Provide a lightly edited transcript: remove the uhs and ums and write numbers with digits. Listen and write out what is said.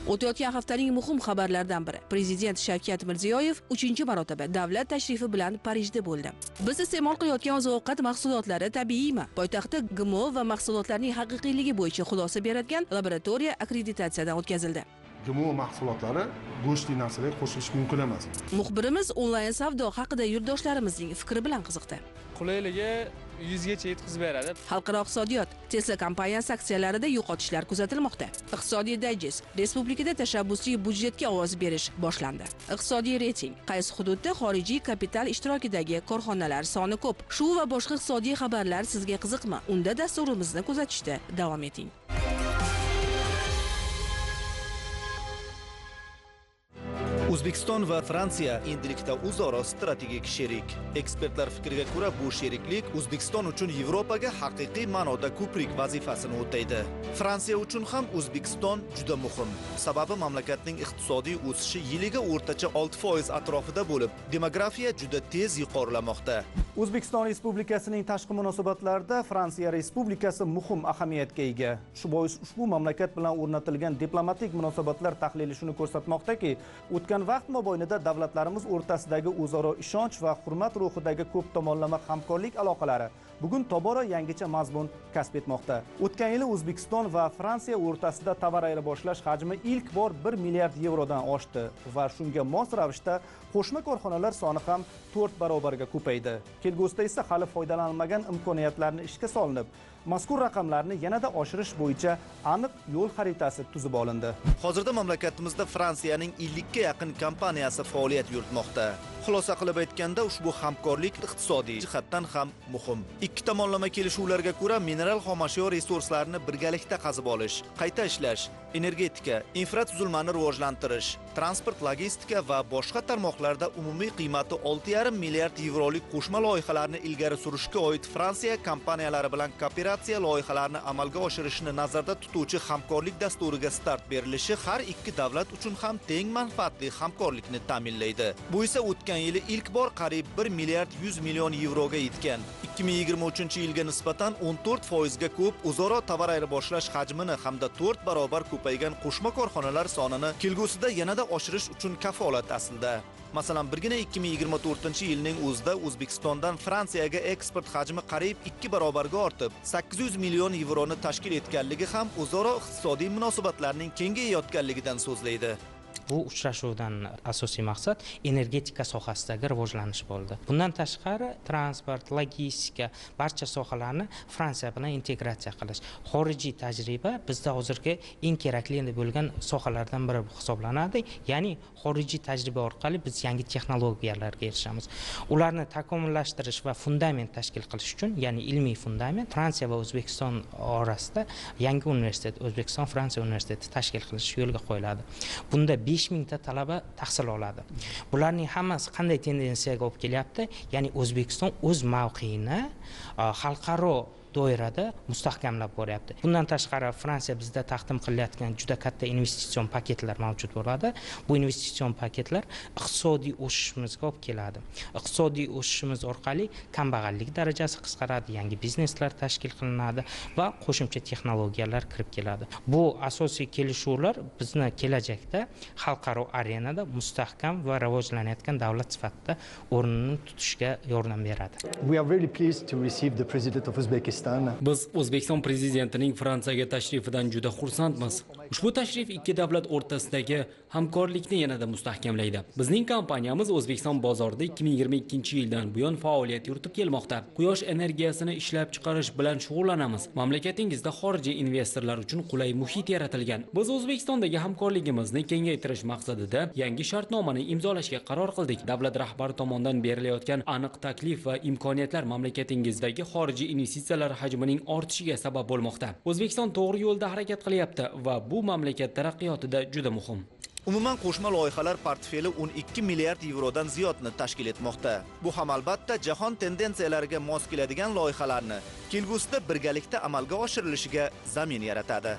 O'tayotgan haftaning muhim xabarlaridan biri. Prezident Shavkat Mirziyoyev 3-marotaba davlat tashrifi bilan Parijda bo'ldi. Biz iste'mol qilayotgan oziq-ovqat mahsulotlari tabiiymi? Poytaxtda GMO va mahsulotlarning haqiqiyligi bo'yicha xulosa beradigan laboratoriya akkreditatsiyadan o'tkazildi. GMO mahsulotlari go'shtli narsalarga qo'shilish mumkin emas. Muxbirimiz onlayn savdo haqida yurtdoshlarimizning fikri bilan qiziqdi. Qulayligi 100 gacha yetkazib beradi. Xalqaro iqtisodiyot Tesla kompaniyasi aksiyalarida yo'qotishlar kuzatilmoqda. Iqtisodiy dayjest respublikada tashabbusli budjetga ovoz berish boshlandi. Iqtisodiy reyting qaysi hududda xorijiy kapital ishtirokidagi korxonalar soni ko'p. Shu va boshqa iqtisodiy xabarlar sizga qiziqmi? Unda dasturimizni kuzatishda davom eting. O'zbekiston va Fransiya endilikda o'zaro strategik sherik. Ekspertlar fikriga ko'ra bu sheriklik O'zbekiston uchun Yevropaga haqiqiy ma'noda ko'prik vazifasini o'taydi. Fransiya uchun ham O'zbekiston juda muhim. Sababi mamlakatning iqtisodiy o'sishi yiliga o'rtacha 6% atrofida bo'lib, demografiya juda tez yuqorilamoqda. O'zbekiston Respublikasining tashqi munosabatlarida Fransiya Respublikasi muhim ahamiyatga ega. Shu bois ushbu mamlakat bilan o'rnatilgan diplomatik munosabatlar tahlili shuni ko'rsatmoqdaki, o'tgan vaqt mobaynida davlatlarimiz o'rtasidagi o'zaro ishonch va hurmat ruhidagi ko'p tomonlama hamkorlik aloqalari bugun tobora yangicha mazmun kasb etmoqda. O'tgan yili O'zbekiston va Fransiya o'rtasida tovar ayirboshlash hajmi ilk bor 1 milliard yevrodan oshdi va shunga mos ravishda qo'shma korxonalar soni ham 4 barobarga ko'paydi. Kelgusida esa hali foydalanilmagan imkoniyatlarni ishga solinib, mazkur raqamlarni yanada oshirish bo'yicha aniq yo'l xaritasi tuzib olindi. Hozirda mamlakatimizda Fransiyaning 50 ga yaqin kompaniyasi faoliyat yuritmoqda. Xulosa qilib aytganda, ushbu hamkorlik iqtisodiy jihatdan ham muhim. Ikki tomonlama kelishuvlarga ko'ra mineral xomashyo resurslarini birgalikda qazib olish, qayta ishlash, energetika, infratuzilmani rivojlantirish, transport, logistika va boshqa tarmoqlarda umumiy qiymati 6,5 milliard yevrolik qo'shma loyihalarni ilgari surishga oid Fransiya kompaniyalari bilan kooperatsiya loyihalarini amalga oshirishni nazarda tutuvchi hamkorlik dasturiga start berilishi har ikki davlat uchun ham teng manfaatli hamkorlikni ta'minlaydi. Bu esa o'tgan yili ilk bor qariyb 1 milliard 100 million yevroga yetgan. 2023-yilga nisbatan 14% ga ko'p o'zaro tovar ayirboshlash hajmini hamda 4 barobar ko'paygan qo'shma korxonalar sonini kelgusida yanada oshirish uchun kafolat aslida. Masalan, birgina 2024-yilning o'zida O'zbekistondan Fransiyaga eksport hajmi qariyb 2 barobarga ortib, 800 million yevroni tashkil etganligi ham o'zaro iqtisodiy munosabatlarning kengayayotganligidan so'zlaydi. Bu uchrashuvdan asosiy maqsad energetika sohasidagi rivojlanish bo'ldi. Bundan tashqari transport, logistika, barcha sohalarni Fransiya bilan integratsiya qilish. Xorijiy tajriba bizda hozirgi eng kerakli bo'lgan sohalardan biri hisoblanadi. Ya'ni xorijiy tajriba orqali biz yangi texnologiyalarga erishamiz. Ularni takomillashtirish va fundament tashkil qilish uchun, ya'ni ilmiy fundament, Fransiya va O'zbekiston orasida yangi universitet, O'zbekiston-Fransiya universiteti tashkil qilish yo'lga qo'yiladi. Bunda 5000 ta talaba tahsil oladi. Bularning hammasi qanday tendensiyaga olib kelyapti? Ya'ni O'zbekiston o'z mavqeini xalqaro doirada mustahkamlab boryapti. Bundan tashqari Fransiya bizda taqdim qilayotgan juda katta investitsion paketlar mavjud bo'ladi. Bu investitsion paketlar iqtisodiy o'sishimizga olib keladi. Iqtisodiy o'sishimiz orqali kambag'allik darajasi qisqaradi, yangi bizneslar tashkil qilinadi va qo'shimcha texnologiyalar kirib keladi. Bu asosiy kelishuvlar bizni kelajakda xalqaro arenada mustahkam va rivojlanayotgan davlat sifatida o'rnini tutishga yordam beradi. We are really pleased to receive the President of Uzbekistan. Biz O'zbekiston prezidentining Fransiyaga tashrifidan juda xursandmiz. Ushbu tashrif ikki davlat o'rtasidagi hamkorlikni yanada mustahkamlaydi. Bizning kompaniyamiz O'zbekiston bozorida 2022-yildan buyon faoliyat yuritib kelmoqda. Quyosh energiyasini ishlab chiqarish bilan shug'ullanamiz. Mamlakatingizda xorijiy investorlar uchun qulay muhit yaratilgan. Biz O'zbekistondagi hamkorligimizni kengaytirish maqsadida yangi shartnomani imzolashga qaror qildik. Davlat rahbari tomonidan berilayotgan aniq taklif va imkoniyatlar mamlakatingizdagi xorijiy investitsiyalar hajmining ortishiga sabab bo'lmoqda. O'zbekiston to'g'ri yo'lda harakat qilyapti va bu mamlakat taraqqiyotida juda muhim. Umuman qo'shma loyihalar portfeli 12 milliard yevrodan ziyodni tashkil etmoqda. Bu ham albatta jahon tendensiyalariga mos keladigan loyihalarni kelgusida birgalikda amalga oshirilishiga zamin yaratadi.